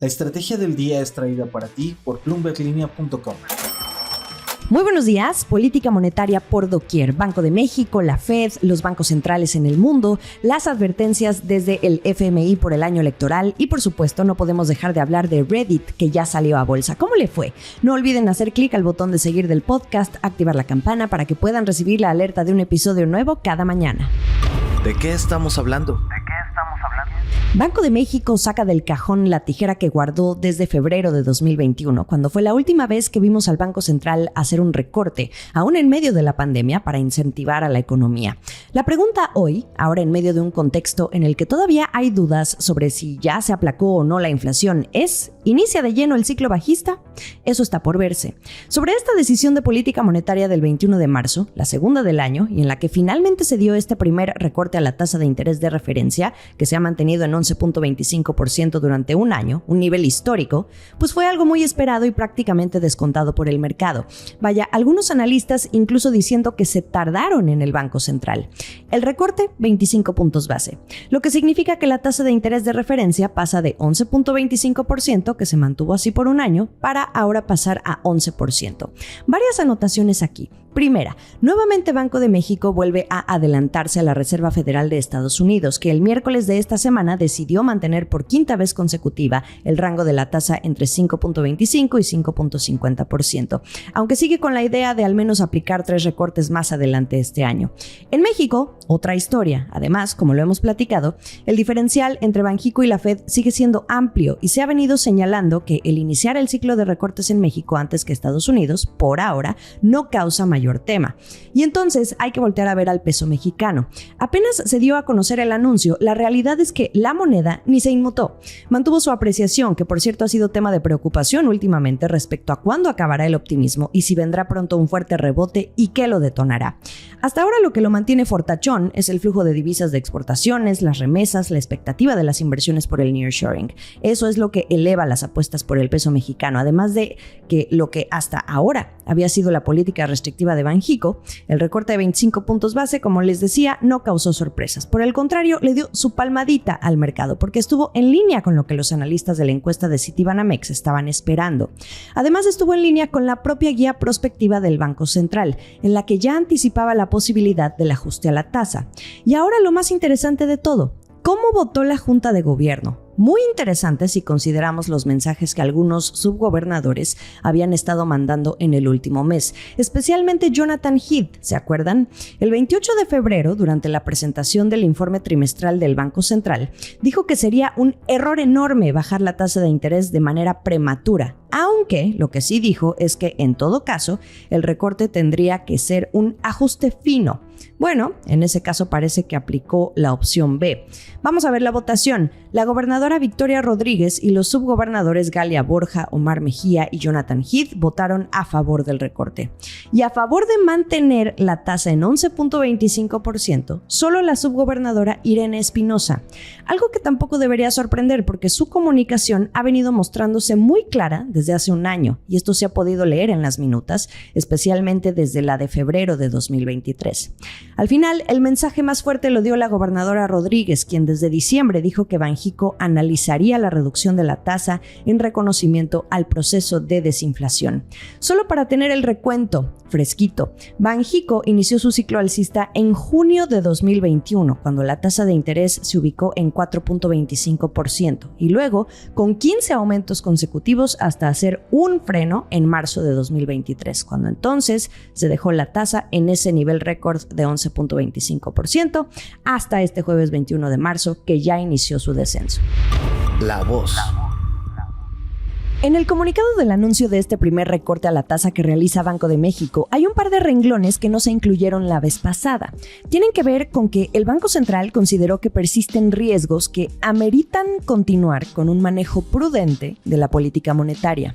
La estrategia del día es traída para ti por bloomberglinea.com. Muy buenos días. Política monetaria por doquier. Banco de México, la Fed, los bancos centrales en el mundo, las advertencias desde el FMI por el año electoral y, por supuesto, no podemos dejar de hablar de Reddit, que ya salió a bolsa. ¿Cómo le fue? No olviden hacer clic al botón de seguir del podcast, activar la campana para que puedan recibir la alerta de un episodio nuevo cada mañana. ¿De qué estamos hablando? Banco de México saca del cajón la tijera que guardó desde febrero de 2021, cuando fue la última vez que vimos al Banco Central hacer un recorte, aún en medio de la pandemia, para incentivar a la economía. La pregunta hoy, ahora en medio de un contexto en el que todavía hay dudas sobre si ya se aplacó o no la inflación, es: ¿inicia de lleno el ciclo bajista? Eso está por verse. Sobre esta decisión de política monetaria del 21 de marzo, la segunda del año, y en la que finalmente se dio este primer recorte a la tasa de interés de referencia, que se ha mantenido en 11.25% durante un año, un nivel histórico, pues fue algo muy esperado y prácticamente descontado por el mercado. Vaya, algunos analistas incluso diciendo que se tardaron en el Banco Central. El recorte, 25 puntos base, lo que significa que la tasa de interés de referencia pasa de 11.25%, que se mantuvo así por un año, para ahora pasar a 11%. Varias anotaciones aquí. Primera, nuevamente Banco de México vuelve a adelantarse a la Reserva Federal de Estados Unidos, que el miércoles de esta semana decidió mantener por quinta vez consecutiva el rango de la tasa entre 5.25 y 5.50%, aunque sigue con la idea de al menos aplicar 3 recortes más adelante este año. En México, otra historia. Además, como lo hemos platicado, el diferencial entre Banxico y la Fed sigue siendo amplio y se ha venido señalando que el iniciar el ciclo de recortes en México antes que Estados Unidos, por ahora, no causa mayor tema. Y entonces hay que voltear a ver al peso mexicano. Apenas se dio a conocer el anuncio, la realidad es que la moneda ni se inmutó. Mantuvo su apreciación, que por cierto ha sido tema de preocupación últimamente respecto a cuándo acabará el optimismo y si vendrá pronto un fuerte rebote y qué lo detonará. Hasta ahora lo que lo mantiene fortachón es el flujo de divisas de exportaciones, las remesas, la expectativa de las inversiones por el nearshoring. Eso es lo que eleva las apuestas por el peso mexicano, además de que lo que hasta ahora había sido la política restrictiva de Banxico, el recorte de 25 puntos base, como les decía, no causó sorpresas. Por el contrario, le dio su palmadita al mercado, porque estuvo en línea con lo que los analistas de la encuesta de Citibanamex estaban esperando. Además, estuvo en línea con la propia guía prospectiva del Banco Central, en la que ya anticipaba la posibilidad del ajuste a la tasa. Y ahora lo más interesante de todo: ¿cómo votó la Junta de Gobierno? Muy interesante si consideramos los mensajes que algunos subgobernadores habían estado mandando en el último mes, especialmente Jonathan Heath, ¿se acuerdan? El 28 de febrero, durante la presentación del informe trimestral del Banco Central, dijo que sería un error enorme bajar la tasa de interés de manera prematura, aunque lo que sí dijo es que, en todo caso, el recorte tendría que ser un ajuste fino. Bueno, en ese caso parece que aplicó la opción B. Vamos a ver la votación. La gobernadora Victoria Rodríguez y los subgobernadores Galia Borja, Omar Mejía y Jonathan Heath votaron a favor del recorte. Y a favor de mantener la tasa en 11.25%, solo la subgobernadora Irene Espinosa. Algo que tampoco debería sorprender, porque su comunicación ha venido mostrándose muy clara desde hace un año, y esto se ha podido leer en las minutas, especialmente desde la de febrero de 2023. Al final, el mensaje más fuerte lo dio la gobernadora Rodríguez, quien desde diciembre dijo que Banxico analizaría la reducción de la tasa en reconocimiento al proceso de desinflación. Solo para tener el recuento fresquito, Banxico inició su ciclo alcista en junio de 2021, cuando la tasa de interés se ubicó en 4.25%, y luego con 15 aumentos consecutivos hasta hacer un freno en marzo de 2023, cuando entonces se dejó la tasa en ese nivel récord de 11.25% hasta este jueves 21 de marzo, que ya inició su descenso. La voz. En el comunicado del anuncio de este primer recorte a la tasa que realiza Banco de México, hay un par de renglones que no se incluyeron la vez pasada. Tienen que ver con que el Banco Central consideró que persisten riesgos que ameritan continuar con un manejo prudente de la política monetaria.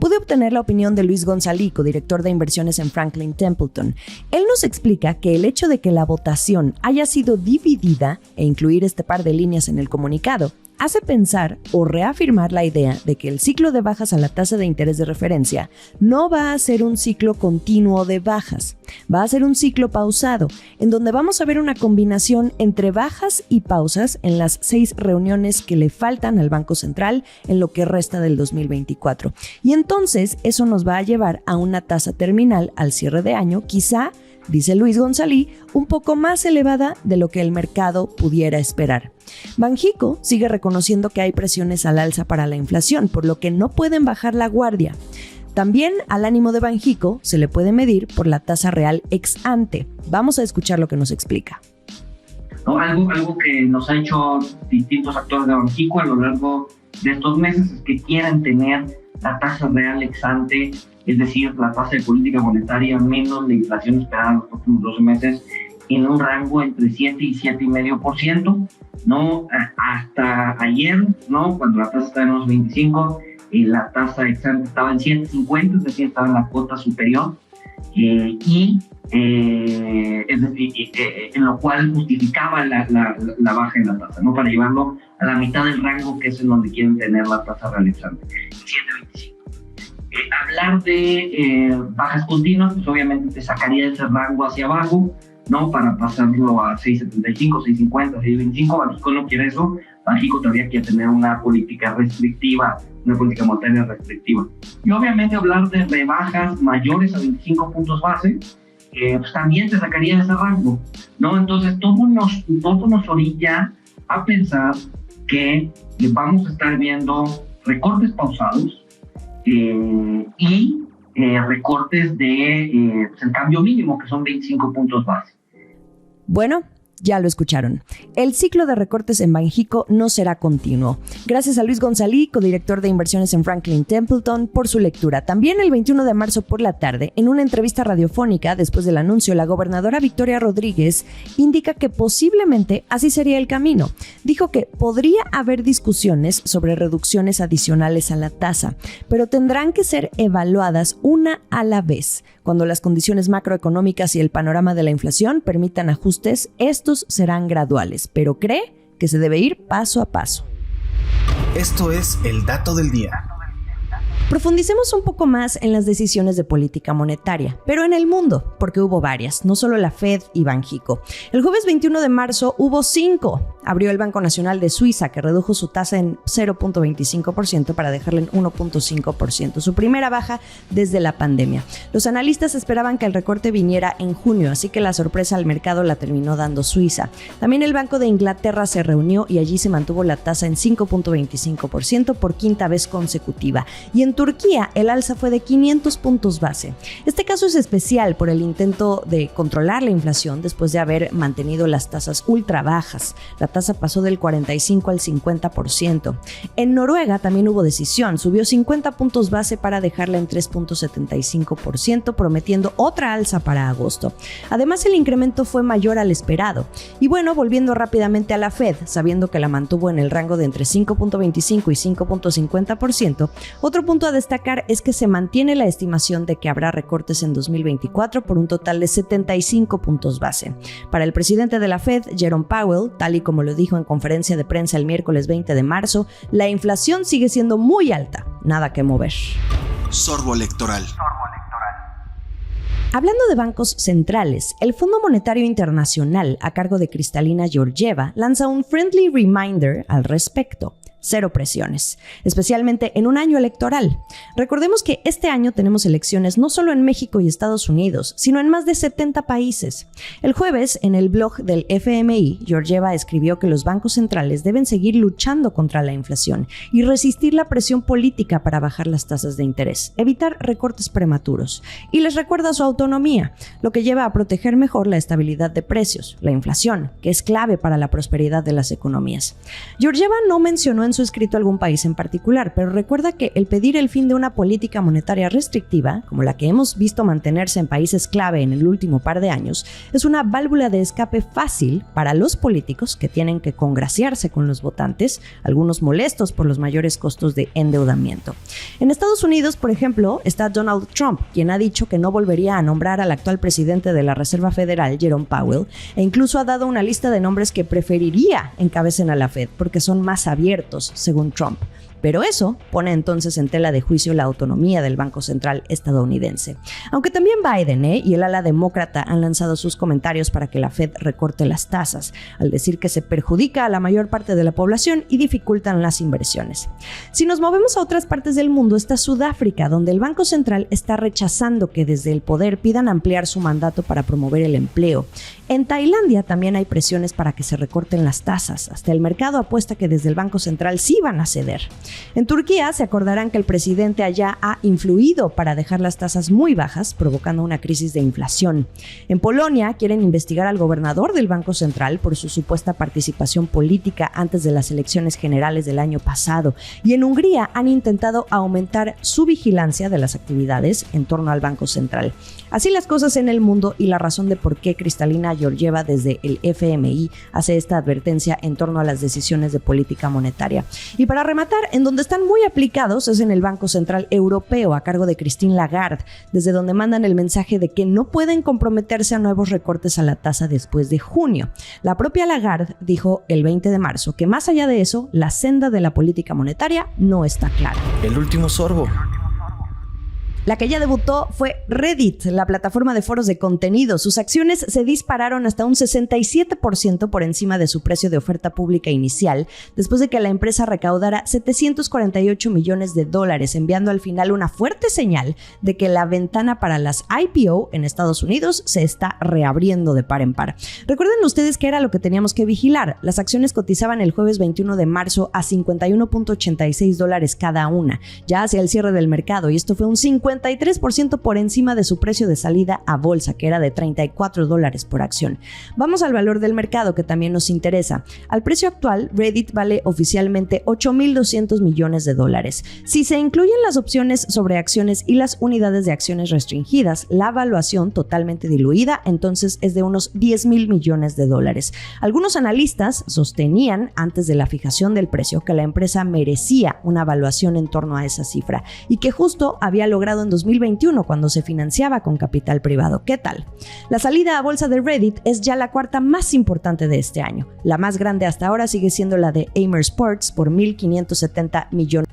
Pude obtener la opinión de Luis Gonzalico, director de inversiones en Franklin Templeton. Él nos explica que el hecho de que la votación haya sido dividida e incluir este par de líneas en el comunicado hace pensar o reafirmar la idea de que el ciclo de bajas a la tasa de interés de referencia no va a ser un ciclo continuo de bajas, va a ser un ciclo pausado, en donde vamos a ver una combinación entre bajas y pausas en las 6 reuniones que le faltan al Banco Central en lo que resta del 2024. Y entonces eso nos va a llevar a una tasa terminal al cierre de año, quizá, dice Luis González, un poco más elevada de lo que el mercado pudiera esperar. Banxico sigue reconociendo que hay presiones al alza para la inflación, por lo que no pueden bajar la guardia. También al ánimo de Banxico se le puede medir por la tasa real ex ante. Vamos a escuchar lo que nos explica. ¿No? Algo que nos ha hecho distintos actores de Banxico a lo largo de estos meses es que quieren tener la tasa real ex ante, es decir, la tasa de política monetaria menos la inflación esperada en los próximos 12 meses, en un rango entre 7 y 7,5%, ¿no? Hasta ayer, ¿no? Cuando la tasa estaba en unos 25, la tasa ex ante estaba en 7,50, es decir, estaba en la cuota superior, es decir, en lo cual justificaba la baja en la tasa, ¿no? Para llevarlo a la mitad del rango que es en donde quieren tener la tasa real ex ante, 7,25. Hablar de bajas continuas, pues obviamente te sacaría de ese rango hacia abajo, ¿no? Para pasarlo a 6,75, 6,50, 6,25. Banxico no quiere eso. Banxico todavía quiere tener una política restrictiva, una política monetaria restrictiva. Y obviamente hablar de rebajas mayores a 25 puntos base, pues también te sacaría de ese rango, ¿no? Entonces todo nos orilla a pensar que vamos a estar viendo recortes pausados, y recortes de el cambio mínimo, que son 25 puntos base. Bueno, ya lo escucharon. El ciclo de recortes en Banxico no será continuo. Gracias a Luis González, codirector de inversiones en Franklin Templeton, por su lectura. También el 21 de marzo por la tarde, en una entrevista radiofónica después del anuncio, la gobernadora Victoria Rodríguez indica que posiblemente así sería el camino. Dijo que podría haber discusiones sobre reducciones adicionales a la tasa, pero tendrán que ser evaluadas una a la vez. Cuando las condiciones macroeconómicas y el panorama de la inflación permitan ajustes, estos serán graduales, pero cree que se debe ir paso a paso. Esto es el dato del día. Profundicemos un poco más en las decisiones de política monetaria, pero en el mundo, porque hubo varias, no solo la Fed y Banxico. El jueves 21 de marzo hubo 5. Abrió el Banco Nacional de Suiza, que redujo su tasa en 0,25% para dejarla en 1,5%, su primera baja desde la pandemia. Los analistas esperaban que el recorte viniera en junio, así que la sorpresa al mercado la terminó dando Suiza. También el Banco de Inglaterra se reunió y allí se mantuvo la tasa en 5,25% por quinta vez consecutiva. Y en Turquía, el alza fue de 500 puntos base. Este caso es especial por el intento de controlar la inflación después de haber mantenido las tasas ultra bajas. La tasa pasó del 45 al 50%. En Noruega también hubo decisión, subió 50 puntos base para dejarla en 3,75%, prometiendo otra alza para agosto. Además, el incremento fue mayor al esperado. Y bueno, volviendo rápidamente a la Fed, sabiendo que la mantuvo en el rango de entre 5,25 y 5,50%, otro punto a destacar es que se mantiene la estimación de que habrá recortes en 2024 por un total de 75 puntos base. Para el presidente de la Fed, Jerome Powell, tal y como lo dijo en conferencia de prensa el miércoles 20 de marzo, la inflación sigue siendo muy alta, nada que mover. Sorbo electoral. Hablando de bancos centrales, el Fondo Monetario Internacional, a cargo de Kristalina Georgieva, lanza un friendly reminder al respecto. 0 presiones, especialmente en un año electoral. Recordemos que este año tenemos elecciones no solo en México y Estados Unidos, sino en más de 70 países. El jueves, en el blog del FMI, Georgieva escribió que los bancos centrales deben seguir luchando contra la inflación y resistir la presión política para bajar las tasas de interés, evitar recortes prematuros. Y les recuerda su autonomía, lo que lleva a proteger mejor la estabilidad de precios, la inflación, que es clave para la prosperidad de las economías. Georgieva no mencionó en su escrito algún país en particular, pero recuerda que el pedir el fin de una política monetaria restrictiva, como la que hemos visto mantenerse en países clave en el último par de años, es una válvula de escape fácil para los políticos que tienen que congraciarse con los votantes, algunos molestos por los mayores costos de endeudamiento. En Estados Unidos, por ejemplo, está Donald Trump, quien ha dicho que no volvería a nombrar al actual presidente de la Reserva Federal, Jerome Powell, e incluso ha dado una lista de nombres que preferiría encabecen a la Fed porque son más abiertos, según Trump. Pero eso pone entonces en tela de juicio la autonomía del Banco Central estadounidense. Aunque también Biden y el ala demócrata han lanzado sus comentarios para que la Fed recorte las tasas, al decir que se perjudica a la mayor parte de la población y dificultan las inversiones. Si nos movemos a otras partes del mundo, está Sudáfrica, donde el Banco Central está rechazando que desde el poder pidan ampliar su mandato para promover el empleo. En Tailandia también hay presiones para que se recorten las tasas. Hasta el mercado apuesta que desde el Banco Central sí van a ceder. En Turquía se acordarán que el presidente allá ha influido para dejar las tasas muy bajas, provocando una crisis de inflación. En Polonia quieren investigar al gobernador del Banco Central por su supuesta participación política antes de las elecciones generales del año pasado. Y en Hungría han intentado aumentar su vigilancia de las actividades en torno al Banco Central. Así las cosas en el mundo y la razón de por qué Kristalina Georgieva desde el FMI hace esta advertencia en torno a las decisiones de política monetaria. Y para rematar, en donde están muy aplicados es en el Banco Central Europeo a cargo de Christine Lagarde, desde donde mandan el mensaje de que no pueden comprometerse a nuevos recortes a la tasa después de junio. La propia Lagarde dijo el 20 de marzo que más allá de eso, la senda de la política monetaria no está clara. El último sorbo. La que ya debutó fue Reddit, la plataforma de foros de contenido. Sus acciones se dispararon hasta un 67% por encima de su precio de oferta pública inicial, después de que la empresa recaudara $748 millones, enviando al final una fuerte señal de que la ventana para las IPO en Estados Unidos se está reabriendo de par en par. Recuerden ustedes que era lo que teníamos que vigilar. Las acciones cotizaban el jueves 21 de marzo a $51.86 cada una, ya hacia el cierre del mercado, y esto fue un 53% por encima de su precio de salida a bolsa, que era de $34 por acción. Vamos al valor del mercado, que también nos interesa. Al precio actual, Reddit vale oficialmente $8.200 millones. Si se incluyen las opciones sobre acciones y las unidades de acciones restringidas, la valuación totalmente diluida entonces es de unos $10.000 millones. Algunos analistas sostenían antes de la fijación del precio que la empresa merecía una valuación en torno a esa cifra y que justo había logrado en 2021 cuando se financiaba con capital privado. ¿Qué tal? La salida a bolsa de Reddit es ya la cuarta más importante de este año. La más grande hasta ahora sigue siendo la de Amer Sports por $1.570 millones.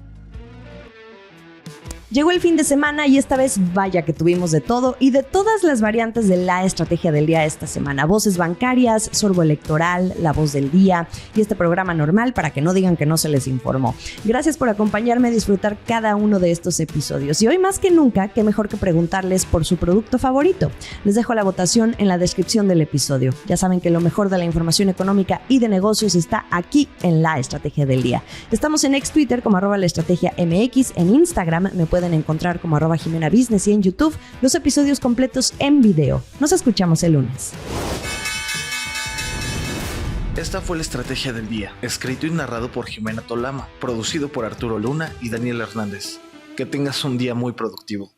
Llegó el fin de semana y esta vez vaya que tuvimos de todo y de todas las variantes de la estrategia del día esta semana. Voces bancarias, sorbo electoral, la voz del día y este programa normal para que no digan que no se les informó. Gracias por acompañarme a disfrutar cada uno de estos episodios. Y hoy más que nunca, qué mejor que preguntarles por su producto favorito. Les dejo la votación en la descripción del episodio. Ya saben que lo mejor de la información económica y de negocios está aquí en la estrategia del día. Estamos en ex-Twitter como @laestrategiamx, en Instagram me pueden encontrar como @JimenaBusiness y en YouTube los episodios completos en video. Nos escuchamos el lunes. Esta fue la estrategia del día, escrito y narrado por Jimena Tolama, producido por Arturo Luna y Daniel Hernández. Que tengas un día muy productivo.